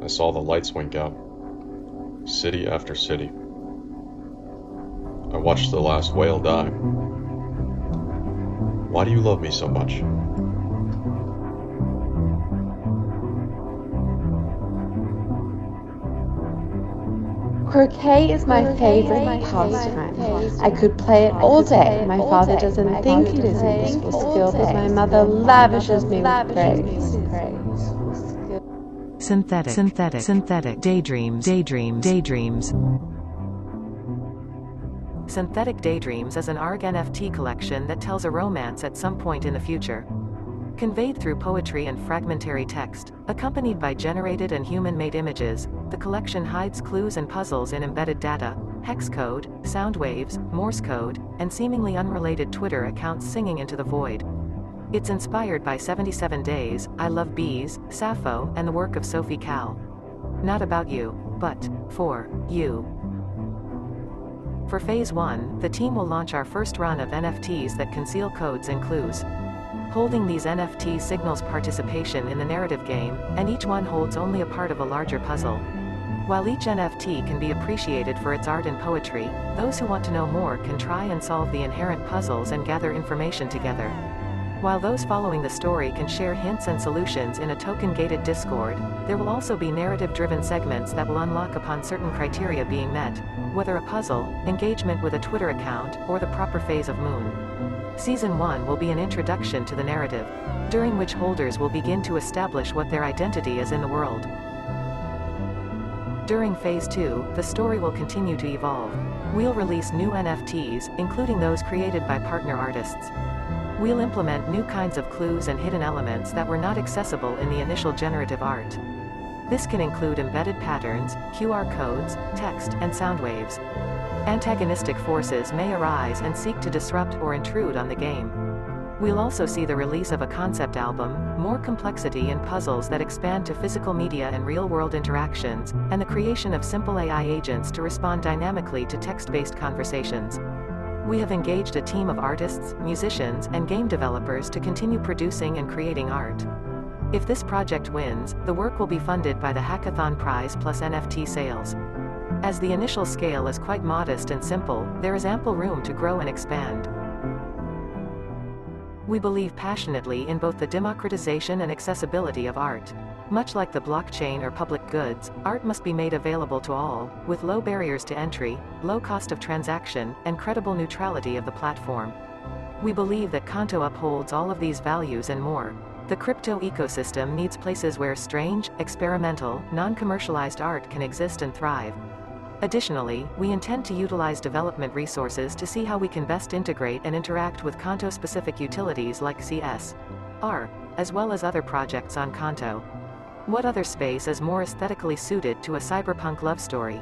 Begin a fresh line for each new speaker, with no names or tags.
I saw the lights wink out, city after city. I watched the last whale die. Why do you love me so much?
Croquet is my favorite pastime. I could play it all day. My father doesn't think it is a useful skill, but my mother lavishes me with praise.
Synthetic, daydreams. Synthetic Daydreams is an ARG NFT collection that tells a romance at some point in the future. Conveyed through poetry and fragmentary text, accompanied by generated and human-made images, the collection hides clues and puzzles in embedded data, hex code, sound waves, Morse code, and seemingly unrelated Twitter accounts singing into the void. It's inspired by 77 Days, I Love Bees, Sappho, and the work of Sophie Calle. Not about you, but for you. For Phase 1, the team will launch our first run of NFTs that conceal codes and clues. Holding these NFTs signals participation in the narrative game, and each one holds only a part of a larger puzzle. While each NFT can be appreciated for its art and poetry, those who want to know more can try and solve the inherent puzzles and gather information together. While those following the story can share hints and solutions in a token-gated Discord, there will also be narrative-driven segments that will unlock upon certain criteria being met, whether a puzzle, engagement with a Twitter account, or the proper phase of Moon. Season 1 will be an introduction to the narrative, during which holders will begin to establish what their identity is in the world. During Phase 2, the story will continue to evolve. We'll release new NFTs, including those created by partner artists. We'll implement new kinds of clues and hidden elements that were not accessible in the initial generative art. This can include embedded patterns, QR codes, text, and sound waves. Antagonistic forces may arise and seek to disrupt or intrude on the game. We'll also see the release of a concept album, more complexity in puzzles that expand to physical media and real-world interactions, and the creation of simple AI agents to respond dynamically to text-based conversations. We have engaged a team of artists, musicians, and game developers to continue producing and creating art. If this project wins, the work will be funded by the Hackathon Prize plus NFT sales. As the initial scale is quite modest and simple, there is ample room to grow and expand. We believe passionately in both the democratization and accessibility of art. Much like the blockchain or public goods, art must be made available to all, with low barriers to entry, low cost of transaction, and credible neutrality of the platform. We believe that Kanto upholds all of these values and more. The crypto ecosystem needs places where strange, experimental, non-commercialized art can exist and thrive. Additionally, we intend to utilize development resources to see how we can best integrate and interact with Kanto-specific utilities like CS/R, as well as other projects on Kanto. What other space is more aesthetically suited to a cyberpunk love story?